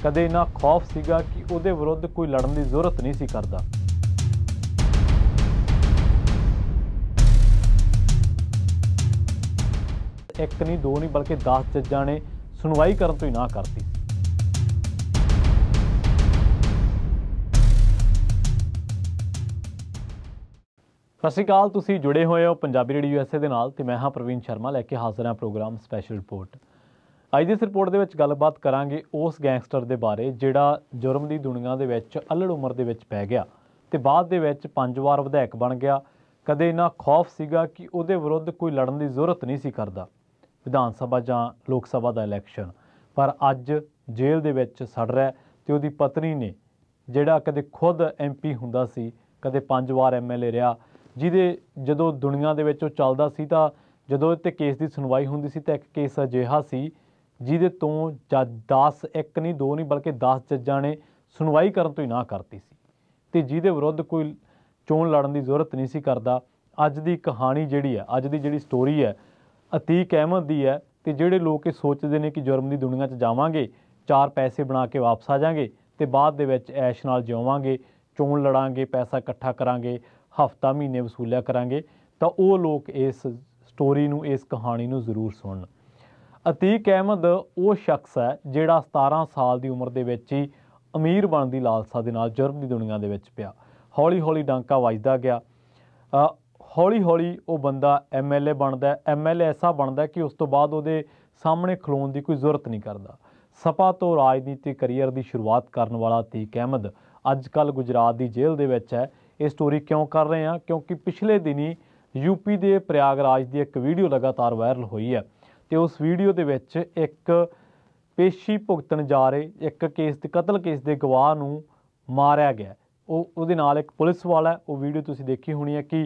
कदे इन्ना खौफ सीगा कि उहदे विरुद्ध कोई लड़न की जरूरत नहीं सी करदा। एक नहीं दो नहीं बल्कि 10 जज्जां ने सुनवाई करन तो ही ना करती। सत श्री अकाल, तुसीं जुड़े हुए हो पंजाबी रेडियो USA दे नाल ते मैं हाँ प्रवीण शर्मा लैके हाजिर हाँ प्रोग्राम स्पैशल रिपोर्ट। अज इस रिपोर्ट दे विच गलबात करांगे उस गैंगस्टर दे बारे जिहड़ा जुर्म की दुनिया दे विच अल्लड़ उमर दे विच पै गया ते बाद दे विच 5 वार विधायक बन गया। कदे इन्ना खौफ सीगा कि उहदे विरुद्ध कोई लड़न की जरूरत नहीं सी करदा विधान सभा जां लोक सभा का इलैक्शन, पर अज जेल दे विच सड़ रहा ते उहदी पत्नी ने जिहड़ा कदे खुद MP हुंदा सी, कदे 5 वार MLA रहा, ਜਿਹਦੇ ਜਦੋਂ ਦੁਨੀਆ ਦੇ ਵਿੱਚ ਉਹ ਚੱਲਦਾ ਸੀ ਤਾਂ ਜਦੋਂ ਇਹ 'ਤੇ ਕੇਸ ਦੀ ਸੁਣਵਾਈ ਹੁੰਦੀ ਸੀ ਤਾਂ ਇੱਕ ਕੇਸ ਅਜਿਹਾ ਸੀ ਜਿਹਦੇ ਤੋਂ 10 ਇੱਕ ਨਹੀਂ ਦੋ ਨਹੀਂ ਬਲਕਿ 10 ਜੱਜਾਂ ਨੇ ਸੁਣਵਾਈ ਕਰਨ ਤੋਂ ਹੀ ਨਾ ਕਰਤੀ ਸੀ ਅਤੇ ਜਿਹਦੇ ਵਿਰੁੱਧ ਕੋਈ ਚੋਣ ਲੜਨ ਦੀ ਜ਼ਰੂਰਤ ਨਹੀਂ ਸੀ ਕਰਦਾ। ਅੱਜ ਦੀ ਕਹਾਣੀ ਜਿਹੜੀ ਹੈ, ਅੱਜ ਦੀ ਜਿਹੜੀ ਸਟੋਰੀ ਹੈ ਅਤੀਕ ਅਹਿਮਦ ਦੀ ਹੈ ਅਤੇ ਜਿਹੜੇ ਲੋਕ ਇਹ ਸੋਚਦੇ ਨੇ ਕਿ ਜੁਰਮ ਦੀ ਦੁਨੀਆ 'ਚ ਜਾਵਾਂਗੇ, 4 ਪੈਸੇ ਬਣਾ ਕੇ ਵਾਪਸ ਆ ਜਾਵਾਂਗੇ ਅਤੇ ਬਾਅਦ ਦੇ ਵਿੱਚ ਐਸ਼ ਨਾਲ ਜਿਉਵਾਂਗੇ, ਚੋਣ ਲੜਾਂਗੇ, ਪੈਸਾ ਇਕੱਠਾ ਕਰਾਂਗੇ, हफ्ता महीने वसूलिया करांगे, तो वो लोग इस स्टोरी नूं, इस कहानी नूं जरूर सुनन। अतीक अहमद वो शख्स है जिहड़ा 17 साल की उम्र दे विच ही अमीर बनने की लालसा दे नाल जुर्म की दुनिया दे विच पिया। हौली हौली डांका वजदा गया, हौली हौली वो बंदा MLA बनता है। MLA ऐसा बनता है कि उस तो बाद उहदे सामने खलोण की कोई जरूरत नहीं करता। सपा तो राजनीतिक करियर की शुरुआत करने वाला अतीक अहमद अजकल गुजरात की जेल दे विच है। ये स्टोरी क्यों कर रहे हैं? क्योंकि पिछले दिनी यूपी के प्रयागराज की एक वीडियो लगातार वायरल हुई है तो उस वीडियो के विच एक पेशी भुगतन जा रहे एक केस कतल केस के गवाह नूं मारिया गया। उहदे नाल एक पुलिस वाला है, वो वीडियो तुसीं देखी होनी है कि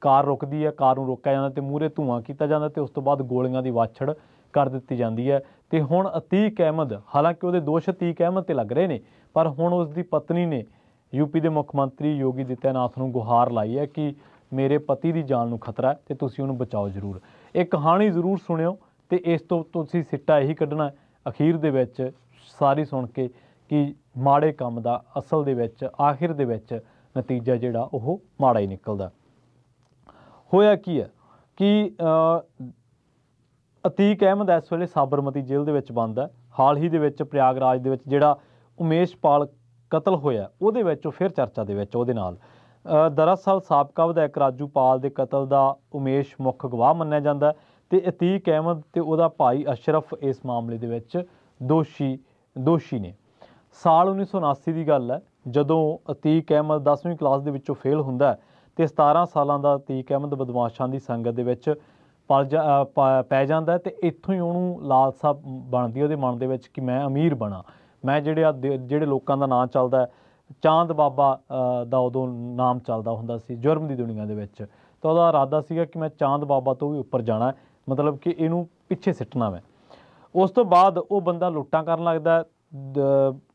कार रुकदी है, कार नूं रोकिया जाता तो मूहरे धुआं किया जाता तो उस तो बाद गोलियां की वाछड़ कर दी जाती है। तो हुण अतीक अहमद, हालांकि उहदे दोष अतीक अहमद ते लग रहे हैं, पर हुण उसकी पत्नी ने यूपी के मुख्यमंत्री योगी आदित्यनाथ नूं गुहार लाई है कि मेरे पति की जान नूं खतरा है तो तुसीं उहनूं बचाओ जरूर। एक कहानी जरूर सुनियो तो इस तो तुसीं सिट्टा यही कढ़ना अखीर दे विच सारी सुन के कि माड़े काम दा असल दे विच आखिर दे विच नतीजा जिहड़ा ओह माड़ा ही निकलदा। होया की है कि अतीक अहमद इस वेले साबरमती जेल दे विच बंद है। हाल ही दे विच प्रयागराज दे विच जिहड़ा उमेशपाल कतल होया उहदे विच फिर चर्चा दे विच उहदे नाल दरअसल साबका विधायक राजूपाल दे कतल दा उमेश मुख गवाह मन्निया जांदा है ते अतीक अहमद ते उहदा भाई अशरफ इस मामले दे विच दोषी ने। साल 1979 की गल है जदों अतीक अहमद 10वीं क्लास दे विचों फेल हुंदा है ते 17 सालां दा अतीक अहमद बदमाशां दी संगत दे विच पै जांदा है ते इत्थों ही उहनूं लालसा बनदी उहदे मन दे विच कि मैं अमीर बना, मैं ਜਿਹੜੇ ਲੋਕਾਂ ਦਾ ਨਾਂ ਚੱਲਦਾ ਚਾਂਦ ਬਾਬਾ ਦਾ ਉਦੋਂ ਨਾਮ ਚੱਲਦਾ ਹੁੰਦਾ ਸੀ ਜੁਰਮ ਦੀ ਦੁਨੀਆ ਦੇ ਵਿੱਚ, ਤਾਂ ਉਹਦਾ ਇਰਾਦਾ ਸੀਗਾ ਕਿ ਮੈਂ ਚਾਂਦ ਬਾਬਾ ਤੋਂ ਵੀ ਉੱਪਰ ਜਾਣਾ, ਮਤਲਬ ਕਿ ਇਹਨੂੰ ਪਿੱਛੇ ਸਿੱਟਣਾ ਮੈਂ। ਉਸ ਤੋਂ ਬਾਅਦ ਉਹ ਬੰਦਾ ਲੁੱਟਾਂ ਕਰਨ ਲੱਗਦਾ,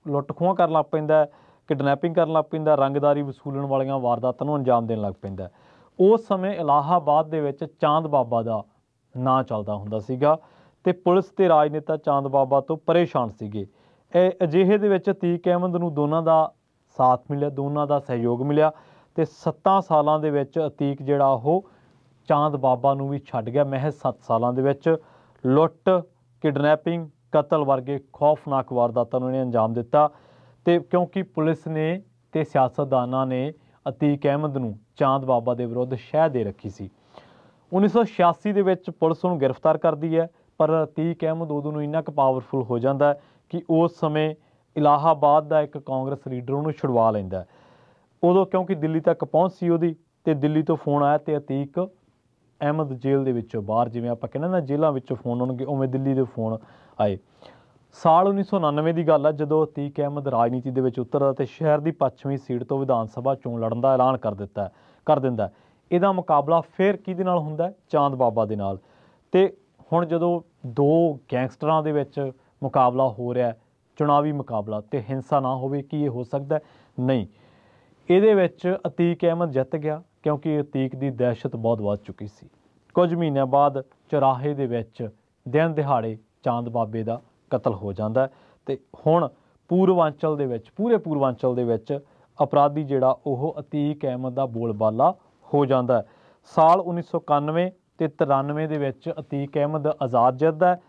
ਲੁੱਟ ਖੋਹਾਂ ਕਰਨ ਲੱਗ ਪੈਂਦਾ, ਕਿਡਨੈਪਿੰਗ ਕਰਨ ਲੱਗ ਪੈਂਦਾ, ਰੰਗਦਾਰੀ ਵਸੂਲਣ ਵਾਲੀਆਂ ਵਾਰਦਾਤਾਂ ਨੂੰ ਅੰਜਾਮ ਦੇਣ ਲੱਗ ਪੈਂਦਾ। ਉਸ ਸਮੇਂ ਇਲਾਹਾਬਾਦ ਦੇ ਵਿੱਚ ਚਾਂਦ ਬਾਬਾ ਦਾ ਨਾਂ ਚੱਲਦਾ ਹੁੰਦਾ ਸੀਗਾ ਤੇ ਪੁਲਿਸ ਤੇ ਰਾਜਨੇਤਾ ਚਾਂਦ ਬਾਬਾ ਤੋਂ ਪਰੇਸ਼ਾਨ ਸੀਗੇ। ਅਜਿਹੇ ਦੇ ਵਿੱਚ ਅਤੀਕ ਅਹਿਮਦ ਨੂੰ ਦੋਨਾਂ ਦਾ ਸਾਥ ਮਿਲਿਆ, ਦੋਨਾਂ ਦਾ ਸਹਿਯੋਗ ਮਿਲਿਆ ਤੇ 7 ਸਾਲਾਂ ਦੇ ਵਿੱਚ ਅਤੀਕ ਜਿਹੜਾ ਉਹ ਚਾਂਦ ਬਾਬਾ ਨੂੰ ਵੀ ਛੱਡ ਗਿਆ। ਮਹਿਜ਼ 7 ਸਾਲਾਂ ਦੇ ਵਿੱਚ ਲੁੱਟ, ਕਿਡਨੈਪਿੰਗ, ਕਤਲ ਵਰਗੇ ਖੌਫਨਾਕ ਵਾਰਦਾਤਾਂ ਨੂੰ ਇਹਨੇ ਅੰਜਾਮ ਦਿੱਤਾ ਤੇ ਕਿਉਂਕਿ ਪੁਲਿਸ ਨੇ ਤੇ ਸਿਆਸਤਦਾਨਾਂ ਨੇ ਅਤੀਕ ਅਹਿਮਦ ਨੂੰ ਚਾਂਦ ਬਾਬਾ ਦੇ ਵਿਰੁੱਧ ਸ਼ਹਿ ਦੇ ਰੱਖੀ ਸੀ। 1986 ਦੇ ਵਿੱਚ ਪੁਲਿਸ ਨੂੰ ਗ੍ਰਿਫਤਾਰ ਕਰਦੀ ਹੈ, ਪਰ ਅਤੀਕ ਅਹਿਮਦ ਉਦੋਂ ਨੂੰ ਇੰਨਾ ਕੁ ਪਾਵਰਫੁਲ ਹੋ ਜਾਂਦਾ ਹੈ कि उस समय इलाहाबाद का एक कांग्रेस लीडर उन्होंने छुड़वा लेंदा है। उदों क्योंकि दिल्ली तक पहुँच सी उहदी ते दिल्ली तो फोन आया तो अतीक अहमद जेल दे विचों बाहर, जिवें आपां कहने ना जेलों विचों फोन आउणगे उवें दिल्ली दे फोन आए। साल 1999 की गल है जदों अतीक अहमद राजनीति दे विच उतरदा ते शहर की पश्चिमी सीट तो विधान सभा चोण लड़न का ऐलान कर दिंदा। ਇਹਦਾ मुकाबला फिर किहदे नाल हुंदा है? चांद बाबा दे नाल। ते हुण जदों दो गैंगस्टरां दे विच मुकाबला हो रहा है, चुनावी मुकाबला, तो हिंसा ना हो कि ये हो सकता है? नहीं, ये अतीक अहमद जित गया क्योंकि अतीक की दहशत बहुत बढ़ चुकी सी। कुछ महीनों बाद चौराहे दे विच दिन दिहाड़े चांद बाबे का कतल हो जाता है ਤੇ ਹੁਣ ਪੂਰਵਾਂਚਲ ਦੇ ਵਿੱਚ ਪੂਰੇ ਪੂਰਵਾਂਚਲ ਦੇ ਵਿੱਚ ਅਪਰਾਧੀ ਜਿਹੜਾ ਉਹ ਅਤੀਕ ਅਹਿਮਦ ਦਾ ਬੋਲਬਾਲਾ ਹੋ ਜਾਂਦਾ ਹੈ। ਸਾਲ 1991 ਤੇ 93 ਦੇ ਵਿੱਚ ਅਤੀਕ ਅਹਿਮਦ ਆਜ਼ਾਦ ਜਿੱਤਦਾ ਹੈ।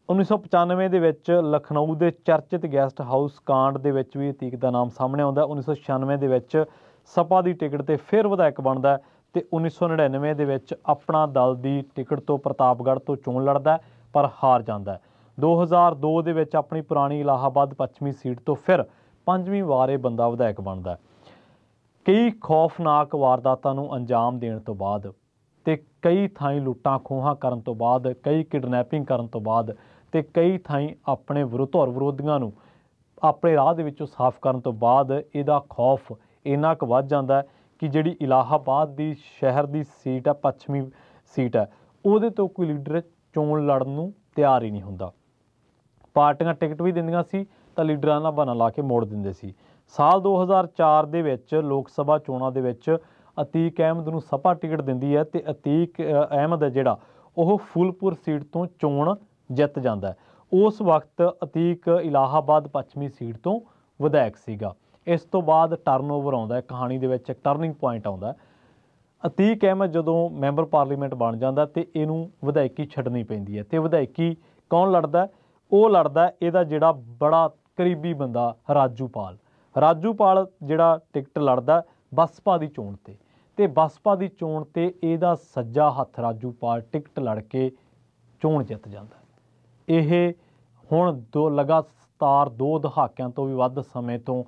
1995 ਦੇ ਵਿੱਚ ਲਖਨਊ ਦੇ ਚਰਚਿਤ ਗੈਸਟ ਹਾਊਸ ਕਾਂਡ ਦੇ ਵਿੱਚ ਵੀ ਅਤੀਕ ਦਾ ਨਾਮ ਸਾਹਮਣੇ ਆਉਂਦਾ। 1996 ਦੇ ਵਿੱਚ ਸਪਾ ਦੀ ਟਿਕਟ ਤੇ ਫਿਰ ਵਿਧਾਇਕ ਬਣਦਾ ਤੇ 1999 ਦੇ ਵਿੱਚ ਆਪਣਾ ਦਲ ਦੀ ਟਿਕਟ ਤੋਂ ਪ੍ਰਤਾਪਗੜ੍ਹ ਤੋਂ ਚੋਣ ਲੜਦਾ ਪਰ ਹਾਰ ਜਾਂਦਾ। 2002 ਦੇ ਵਿੱਚ ਆਪਣੀ ਪੁਰਾਣੀ ਇਲਾਹਾਬਾਦ ਪੱਛਮੀ ਸੀਟ ਤੋਂ ਫਿਰ 5ਵੀਂ ਵਾਰ ਇਹ ਬੰਦਾ ਵਿਧਾਇਕ ਬਣਦਾ। ਕਈ ਖੌਫਨਾਕ ਵਾਰਦਾਤਾਂ ਨੂੰ ਅੰਜਾਮ ਦੇਣ ਤੋਂ ਬਾਅਦ ਤੇ ਕਈ ਥਾਈਂ ਲੁੱਟਾਂ ਖੋਹਾਂ ਕਰਨ ਤੋਂ ਬਾਅਦ, ਕਈ ਕਿਡਨੈਪਿੰਗ ਕਰਨ ਤੋਂ ਬਾਅਦ ਤੇ ਕਈ ਥਾਈਂ ਆਪਣੇ ਧੁਰ ਵਿਰੋਧੀਆਂ ਨੂੰ ਆਪਣੇ ਰਾਹ ਦੇ ਵਿੱਚੋਂ ਸਾਫ਼ ਕਰਨ ਤੋਂ ਬਾਅਦ ਇਹਦਾ ਖੌਫ ਇੰਨਾ ਕੁ ਵੱਧ ਜਾਂਦਾ ਕਿ ਜਿਹੜੀ ਇਲਾਹਾਬਾਦ ਦੀ ਸ਼ਹਿਰ ਦੀ ਸੀਟ ਹੈ, ਪੱਛਮੀ ਸੀਟ ਹੈ, ਉਹਦੇ ਤੋਂ ਕੋਈ ਲੀਡਰ ਚੋਣ ਲੜਨ ਨੂੰ ਤਿਆਰ ਹੀ ਨਹੀਂ ਹੁੰਦਾ। ਪਾਰਟੀਆਂ ਟਿਕਟ ਵੀ ਦਿੰਦੀਆਂ ਸੀ ਤਾਂ ਲੀਡਰਾਂ ਨਾਲ ਬਹਾਨਾ ਲਾ ਕੇ ਮੋੜ ਦਿੰਦੇ ਸੀ। ਸਾਲ 2004 ਦੇ ਵਿੱਚ ਲੋਕ ਸਭਾ ਚੋਣਾਂ ਦੇ ਵਿੱਚ ਅਤੀਕ ਅਹਿਮਦ ਨੂੰ ਸਪਾ ਟਿਕਟ ਦਿੰਦੀ ਹੈ ਤੇ ਅਤੀਕ ਅਹਿਮਦ ਹੈ ਜਿਹੜਾ ਉਹ ਫੂਲਪੁਰ ਸੀਟ ਤੋਂ ਚੋਣ ਜਿੱਤ ਜਾਂਦਾ। ਉਸ ਵਕਤ ਅਤੀਕ ਇਲਾਹਾਬਾਦ ਪੱਛਮੀ ਸੀਟ ਤੋਂ ਵਿਧਾਇਕ ਸੀਗਾ। ਇਸ ਤੋਂ ਬਾਅਦ ਟਰਨਓਵਰ ਆਉਂਦਾ, ਕਹਾਣੀ ਦੇ ਵਿੱਚ ਇੱਕ ਟਰਨਿੰਗ ਪੁਆਇੰਟ ਆਉਂਦਾ। ਅਤੀਕ ਅਹਿਮਦ ਜਦੋਂ ਮੈਂਬਰ ਪਾਰਲੀਮੈਂਟ ਬਣ ਜਾਂਦਾ ਤੇ ਇਹਨੂੰ ਵਿਧਾਇਕੀ ਛੱਡਣੀ ਪੈਂਦੀ ਹੈ। ਤੇ ਵਿਧਾਇਕੀ ਕੌਣ ਲੜਦਾ? ਉਹ ਲੜਦਾ ਇਹਦਾ ਜਿਹੜਾ ਬੜਾ ਕਰੀਬੀ ਬੰਦਾ ਰਾਜੂਪਾਲ ਜਿਹੜਾ ਟਿਕਟ ਲੜਦਾ ਬਸਪਾ ਦੀ ਚੋਣ ਤੇ ਬਸਪਾ ਦੀ ਚੋਣ ਤੇ ਇਹਦਾ ਸੱਜਾ ਹੱਥ ਰਾਜੂਪਾਲ ਟਿਕਟ ਲੜ ਕੇ ਚੋਣ ਜਿੱਤ ਜਾਂਦਾ। ਇਹ ਹੁਣ ਲਗਾਤਾਰ 2 ਦਹਾਕਿਆਂ ਤੋਂ ਵੀ ਵੱਧ ਸਮੇਂ ਤੋਂ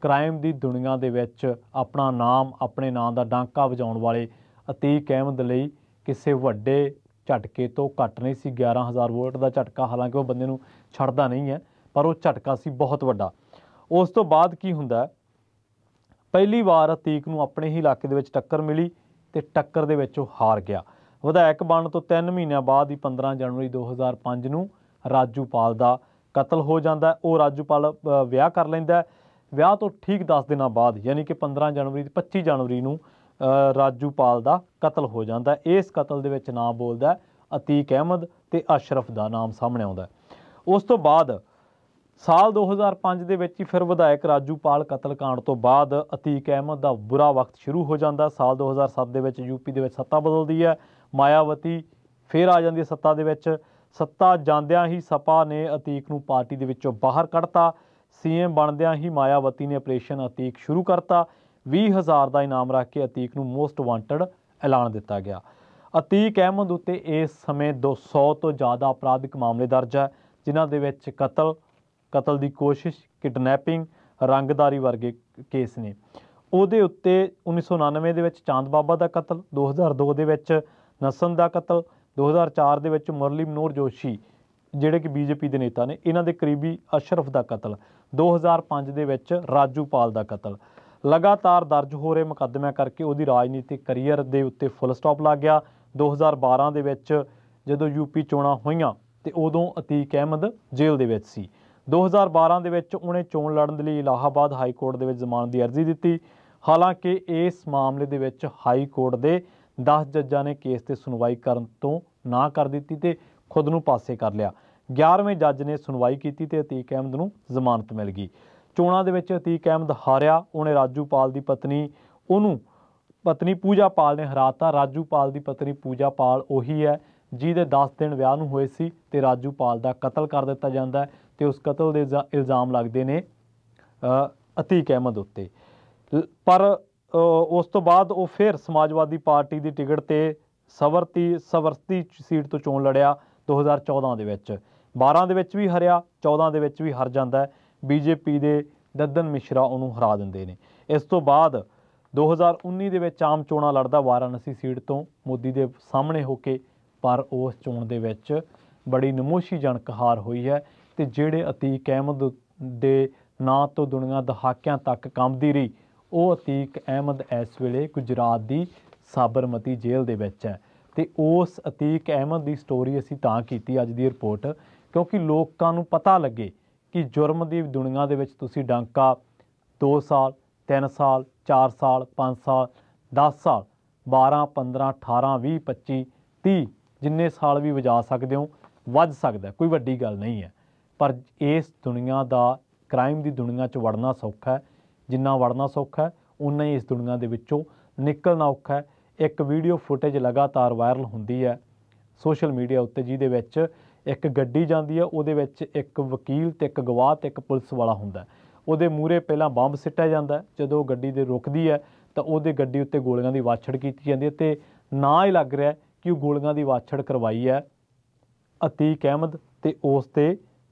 ਕ੍ਰਾਈਮ ਦੀ ਦੁਨੀਆ ਦੇ ਵਿੱਚ ਆਪਣਾ ਨਾਮ, ਆਪਣੇ ਨਾਂ ਦਾ ਡਾਂਕਾ ਵਜਾਉਣ ਵਾਲੇ ਅਤੀਕ ਅਹਿਮਦ ਲਈ ਕਿਸੇ ਵੱਡੇ ਝਟਕੇ ਤੋਂ ਘੱਟ ਨਹੀਂ ਸੀ। 11,000 ਵੋਟ ਦਾ ਝਟਕਾ, ਹਾਲਾਂਕਿ ਉਹ ਬੰਦੇ ਨੂੰ ਛੱਡਦਾ ਨਹੀਂ ਹੈ, ਪਰ ਉਹ ਝਟਕਾ ਸੀ ਬਹੁਤ ਵੱਡਾ। ਉਸ ਤੋਂ ਬਾਅਦ ਕੀ ਹੁੰਦਾ? ਪਹਿਲੀ ਵਾਰ ਅਤੀਕ ਨੂੰ ਆਪਣੇ ਹੀ ਇਲਾਕੇ ਦੇ ਵਿੱਚ ਟੱਕਰ ਮਿਲੀ ਤੇ ਟੱਕਰ ਦੇ ਵਿੱਚ ਉਹ ਹਾਰ ਗਿਆ। ਵਿਧਾਇਕ ਬਣਨ ਤੋਂ 3 ਮਹੀਨਿਆਂ ਬਾਅਦ ਹੀ 15 ਜਨਵਰੀ 2005 ਨੂੰ ਰਾਜੂਪਾਲ ਦਾ ਕਤਲ ਹੋ ਜਾਂਦਾ। ਉਹ ਰਾਜੂਪਾਲ ਵਿਆਹ ਕਰ ਲੈਂਦਾ। ਵਿਆਹ ਤੋਂ ਠੀਕ 10 ਦਿਨਾਂ ਬਾਅਦ ਯਾਨੀ ਕਿ 25 ਜਨਵਰੀ ਨੂੰ ਰਾਜੂਪਾਲ ਦਾ ਕਤਲ ਹੋ ਜਾਂਦਾ। ਇਸ ਕਤਲ ਦੇ ਵਿੱਚ ਨਾਮ ਬੋਲਦਾ ਅਤੀਕ ਅਹਿਮਦ ਤੇ ਅਸ਼ਰਫ ਦਾ ਨਾਮ ਸਾਹਮਣੇ ਆਉਂਦਾ। ਉਸ ਤੋਂ ਬਾਅਦ ਸਾਲ 2005 ਦੇ ਵਿੱਚ ਹੀ ਫਿਰ ਵਿਧਾਇਕ ਰਾਜੂਪਾਲ ਕਤਲकांड ਤੋਂ ਬਾਅਦ ਅਤੀਕ ਅਹਿਮਦ ਦਾ ਬੁਰਾ ਵਕਤ ਸ਼ੁਰੂ ਹੋ ਜਾਂਦਾ। ਸਾਲ 2007 ਦੇ ਵਿੱਚ ਯੂਪੀ ਦੇ ਵਿੱਚ ਸੱਤਾ ਬਦਲਦੀ ਹੈ, ਮਾਇਆਵਤੀ ਫਿਰ ਆ ਜਾਂਦੀ ਹੈ ਸੱਤਾ ਦੇ ਵਿੱਚ। ਸੱਤਾ ਜਾਂਦਿਆਂ ਹੀ ਸਪਾ ਨੇ ਅਤੀਕ ਨੂੰ ਪਾਰਟੀ ਦੇ ਵਿੱਚੋਂ ਬਾਹਰ ਕੱਢਤਾ। CM ਬਣਦਿਆਂ ਹੀ ਮਾਇਆਵਤੀ ਨੇ ਆਪਰੇਸ਼ਨ ਅਤੀਕ ਸ਼ੁਰੂ ਕਰਤਾ। 20,000 ਦਾ ਇਨਾਮ ਰੱਖ ਕੇ ਅਤੀਕ ਨੂੰ ਮੋਸਟ ਵਾਂਟਡ ਐਲਾਨ ਦਿੱਤਾ ਗਿਆ। ਅਤੀਕ ਅਹਿਮਦ ਉੱਤੇ ਇਸ ਸਮੇਂ 200 ਤੋਂ ਜ਼ਿਆਦਾ ਅਪਰਾਧਿਕ ਮਾਮਲੇ ਦਰਜ ਹੈ, ਜਿਨ੍ਹਾਂ ਦੇ ਵਿੱਚ ਕਤਲ ਦੀ ਕੋਸ਼ਿਸ਼, ਕਿਡਨੈਪਿੰਗ, ਰੰਗਦਾਰੀ ਵਰਗੇ ਕੇਸ ਨੇ। ਉਹਦੇ ਉੱਤੇ 1999 ਦੇ ਵਿੱਚ ਚਾਂਦ ਬਾਬਾ ਦਾ ਕਤਲ, 2002 ਦੇ ਵਿੱਚ ਨਸਨ ਦਾ ਕਤਲ, 2004 ਦੇ ਵਿੱਚ ਮੁਰਲੀ ਮਨੋਹਰ ਜੋਸ਼ੀ ਜਿਹੜੇ ਕਿ BJP ਦੇ ਨੇਤਾ ਨੇ, ਇਹਨਾਂ ਦੇ ਕਰੀਬੀ ਅਸ਼ਰਫ ਦਾ ਕਤਲ, 2005 ਦੇ ਵਿੱਚ ਰਾਜੂਪਾਲ ਦਾ ਕਤਲ। ਲਗਾਤਾਰ ਦਰਜ ਹੋ ਰਹੇ ਮੁਕੱਦਮਿਆਂ ਕਰਕੇ ਉਹਦੀ ਰਾਜਨੀਤਿਕ ਕਰੀਅਰ ਦੇ ਉੱਤੇ ਫੁੱਲ ਸਟਾਪ ਲੱਗ ਗਿਆ। 2012 ਦੇ ਵਿੱਚ ਜਦੋਂ UP ਚੋਣਾਂ ਹੋਈਆਂ ਤੇ ਉਦੋਂ ਅਤੀਕ ਅਹਿਮਦ ਜੇਲ੍ਹ ਦੇ ਵਿੱਚ ਸੀ। 2012 ਦੇ ਵਿੱਚ ਉਹਨੇ ਚੋਣ ਲੜਨ ਦੇ ਲਈ ਇਲਾਹਾਬਾਦ ਹਾਈ ਕੋਰਟ ਦੇ ਵਿੱਚ ਜ਼ਮਾਨਤ ਦੀ ਅਰਜ਼ੀ ਦਿੱਤੀ। ਹਾਲਾਂਕਿ ਇਸ ਮਾਮਲੇ ਦੇ ਵਿੱਚ ਹਾਈ ਕੋਰਟ ਦੇ 10 ਜੱਜਾਂ ਨੇ ਕੇਸ ਤੇ ਸੁਣਵਾਈ ਕਰਨ ਤੋਂ ਨਾ ਕਰ ਦਿੱਤੀ ਤੇ ਖੁਦ ਨੂੰ ਪਾਸੇ ਕਰ ਲਿਆ। 11ਵੇਂ ਜੱਜ ਨੇ ਸੁਣਵਾਈ ਕੀਤੀ ਤੇ ਅਤੀਕ ਅਹਿਮਦ ਨੂੰ ਜ਼ਮਾਨਤ ਮਿਲ ਗਈ। ਚੋਣਾਂ ਦੇ ਵਿੱਚ ਅਤੀਕ ਅਹਿਮਦ ਹਾਰਿਆ। ਉਹਨੇ ਰਾਜੂਪਾਲ ਦੀ ਪਤਨੀ ਪੂਜਾ ਪਾਲ ਨੇ ਹਰਾਤਾ। ਰਾਜੂਪਾਲ ਦੀ ਪਤਨੀ ਪੂਜਾ ਪਾਲ ਉਹੀ ਹੈ ਜਿਹਦੇ 10 ਦਿਨ ਵਿਆਹ ਨੂੰ ਹੋਏ ਸੀ ਤੇ ਰਾਜੂਪਾਲ ਦਾ ਕਤਲ ਕਰ ਦਿੱਤਾ ਜਾਂਦਾ ਤੇ ਉਸ ਕਤਲ ਦੇ ਇਲਜ਼ਾਮ ਲੱਗਦੇ ਨੇ ਅਤੀਕ ਅਹਿਮਦ ਉੱਤੇ। ਪਰ ਉਸ ਤੋਂ ਬਾਅਦ ਉਹ ਫਿਰ ਸਮਾਜਵਾਦੀ ਪਾਰਟੀ ਦੀ ਟਿਕਟ ਤੇ ਸਵਰਤੀ ਸੀਟ ਤੋਂ ਚੋਣ ਲੜਿਆ 2014 ਦੇ ਵਿੱਚ। 12 ਦੇ ਵਿੱਚ ਵੀ ਹਾਰਿਆ, 14 ਦੇ ਵਿੱਚ ਵੀ ਹਾਰ ਜਾਂਦਾ। BJP ਦੇ ਦਦਨ ਮਿਸ਼ਰਾ ਉਹਨੂੰ ਹਰਾ ਦਿੰਦੇ ਨੇ। ਇਸ ਤੋਂ ਬਾਅਦ 2019 ਦੇ ਵਿੱਚ ਆਮ ਚੋਣਾਂ ਲੜਦਾ ਵਾਰਾਣਸੀ ਸੀਟ ਤੋਂ ਮੋਦੀ ਦੇ ਸਾਹਮਣੇ ਹੋ ਕੇ, ਪਰ ਉਸ ਚੋਣ ਦੇ ਵਿੱਚ ਬੜੀ ਨਮੋਸ਼ੀਜਨਕ ਹਾਰ ਹੋਈ ਹੈ ਤੇ ਜਿਹੜੇ ਅਤੀਕ ਅਹਿਮਦ ਦੇ ਨਾਂ ਤੋਂ ਦੁਨੀਆ ਦਹਾਕਿਆਂ ਤੱਕ ਕੰਬਦੀ ਰਹੀ, ਉਹ ਅਤੀਕ ਅਹਿਮਦ ਇਸ ਵੇਲੇ ਗੁਜਰਾਤ ਦੀ ਸਾਬਰਮਤੀ ਜੇਲ੍ਹ ਦੇ ਵਿੱਚ ਹੈ। ਤੇ ਉਸ ਅਤੀਕ ਅਹਿਮਦ ਦੀ ਸਟੋਰੀ ਅਸੀਂ ਤਾਂ ਕੀਤੀ ਅੱਜ ਦੀ ਰਿਪੋਰਟ ਕਿਉਂਕਿ ਲੋਕਾਂ ਨੂੰ ਪਤਾ ਲੱਗੇ ਕਿ ਜੁਰਮ ਦੀ ਦੁਨੀਆ ਦੇ ਵਿੱਚ ਤੁਸੀਂ ਡਾਂਕਾ 2 ਸਾਲ, 3 ਸਾਲ, 4 ਸਾਲ, 5 ਸਾਲ, 10 ਸਾਲ, 12, 15, 18, 20, 25, 30 ਜਿੰਨੇ ਸਾਲ ਵੀ ਵਜਾ ਸਕਦੇ ਹੋ, ਵੱਜ ਸਕਦਾ, ਕੋਈ ਵੱਡੀ ਗੱਲ ਨਹੀਂ ਹੈ। पर इस दुनिया का क्राइम की दुनिया च वड़ना सौखा है, जिन्ना वड़ना सौखा है उन्ना ही इस दुनिया के विचों निकलना औखा है। एक वीडियो फुटेज लगातार वायरल होंदी है सोशल मीडिया उत्ते, जिहदे विच एक गड्डी जाती है, उहदे विच एक वकील ते एक गवाह ते एक पुलिस वाला हुंदा है। उहदे मूहरे पहलां बंब सिੱਟਿਆ ਜਾਂਦਾ है, जदों गड्डी दे रुकदी है तो उहदे गड्डी उत्ते गोलियां दी वाछड़ कीती जाती है ते ना ही लग रहा है कि वो गोलियां दी वाछड़ करवाई है अतीक अहमद ते उस दे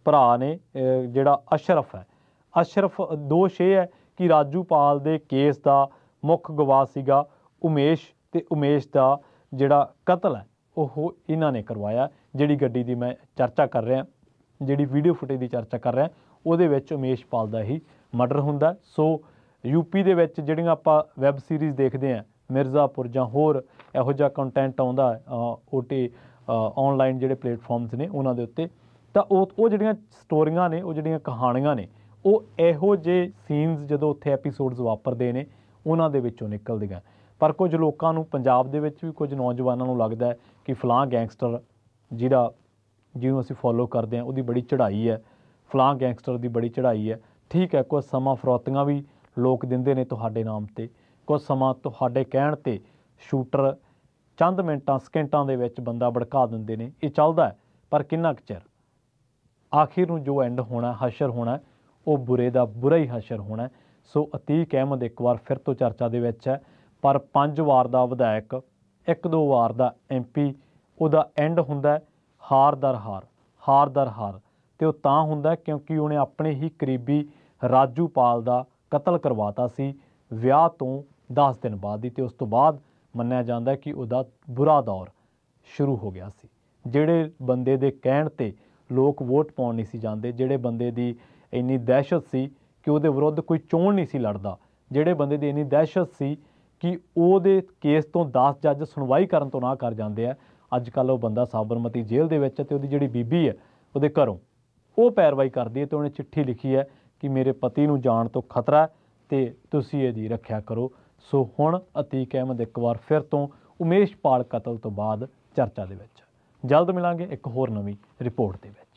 भरा ने जिहड़ा अशरफ है। अशरफ दोष ये है कि राजूपाल दे केस का मुख गवाह सीगा उमेश, ते उमेश का जिहड़ा कतल है वो इन्हां ने करवाया। जिहड़ी गड्डी की मैं चर्चा कर रहा, जिहड़ी वीडियो फुटेज की चर्चा कर रहा, उहदे विच उमेश पाल का ही मर्डर हुंदा। सो यूपी दे विच जिहड़ियां आपां वैब सीरीज़ देखते हैं मिर्ज़ापुर जां होर इहो जिहा कंटेंट आउंदा OT ऑनलाइन जिहड़े प्लेटफॉर्म्स ने उन्हां दे उत्ते, तां ਉਹ ਜਿਹੜੀਆਂ ਸਟੋਰੀਆਂ ਨੇ, ਉਹ ਜਿਹੜੀਆਂ ਕਹਾਣੀਆਂ ਨੇ, ਉਹ ਇਹੋ ਜਿਹੇ ਸੀਨਸ ਜਦੋਂ ਉੱਥੇ ਐਪੀਸੋਡਸ ਵਾਪਰਦੇ ਨੇ ਉਹਨਾਂ ਦੇ ਵਿੱਚੋਂ ਨਿਕਲਦੀਆਂ। ਪਰ ਕੁਝ ਲੋਕਾਂ ਨੂੰ ਪੰਜਾਬ ਦੇ ਵਿੱਚ ਵੀ ਕੁਝ ਨੌਜਵਾਨਾਂ ਨੂੰ ਲੱਗਦਾ ਹੈ ਕਿ ਫਲਾਂ ਗੈਂਗਸਟਰ ਜਿਹਨੂੰ ਅਸੀਂ ਫੋਲੋ ਕਰਦੇ ਹਾਂ ਉਹਦੀ ਬੜੀ ਚੜ੍ਹਾਈ ਹੈ, ਫਲਾਂ ਗੈਂਗਸਟਰ ਦੀ ਬੜੀ ਚੜ੍ਹਾਈ ਹੈ। ਠੀਕ ਹੈ, ਕੁਝ ਸਮਾਂ ਫਰੌਤੀਆਂ ਵੀ ਲੋਕ ਦਿੰਦੇ ਨੇ ਤੁਹਾਡੇ ਨਾਮ 'ਤੇ, ਕੁਝ ਸਮਾਂ ਤੁਹਾਡੇ ਕਹਿਣ 'ਤੇ ਸ਼ੂਟਰ ਚੰਦ ਮਿੰਟਾਂ ਸਕਿੰਟਾਂ ਦੇ ਵਿੱਚ ਬੰਦਾ ਭੜਕਾ ਦਿੰਦੇ ਨੇ। ਇਹ ਚੱਲਦਾ ਹੈ, ਪਰ ਕਿੰਨਾ ਕੁ ਚਿਰ? आखिर ਨੂੰ जो एंड होना, हशर होना, वो बुरे का बुरा ही हशर होना। सो अतीक अहमद एक बार फिर तो चर्चा दे विच है, पर 5 वार का विधायक, 1-2 वार का MP, उहदा एंड हुंदा हार दर हार, हार दर हार। तो तां हुंदा क्योंकि उन्हें अपने ही करीबी राजूपाल का कतल करवाता सी विआह तो 10 दिन बाद ही, तो उस तो बाद मन्निया जाता है कि उहदा बुरा दौर शुरू हो गया सी। जिहड़े बंदे दे कहण ते लोग वोट पाउण नहीं सी जांदे, जिहड़े बंदे दी इन्नी दहशत सी कि उहदे विरुद्ध कोई चोण नहीं सी लड़दा, जिहड़े बंदे दी इन्नी दहशत सी कि उहदे केस तो 10 जज सुनवाई करन तो ना कर जांदे आ, अजकल वो बंदा साबरमती जेल दे विच ते उहदी जिहड़ी बीबी है उहदे घरों वो पैरवाई करदी है, तो उहने चिट्ठी लिखी है कि मेरे पति नूं जाण तो खतरा है ते तुसीं इहदी रखिया करो। सो हुण अतीक अहमद एक बार फिर तो उमेश पाल कतल तो बाद चर्चा दे विच। जल्द मिलांगे एक होर नवीं रिपोर्ट दे विच।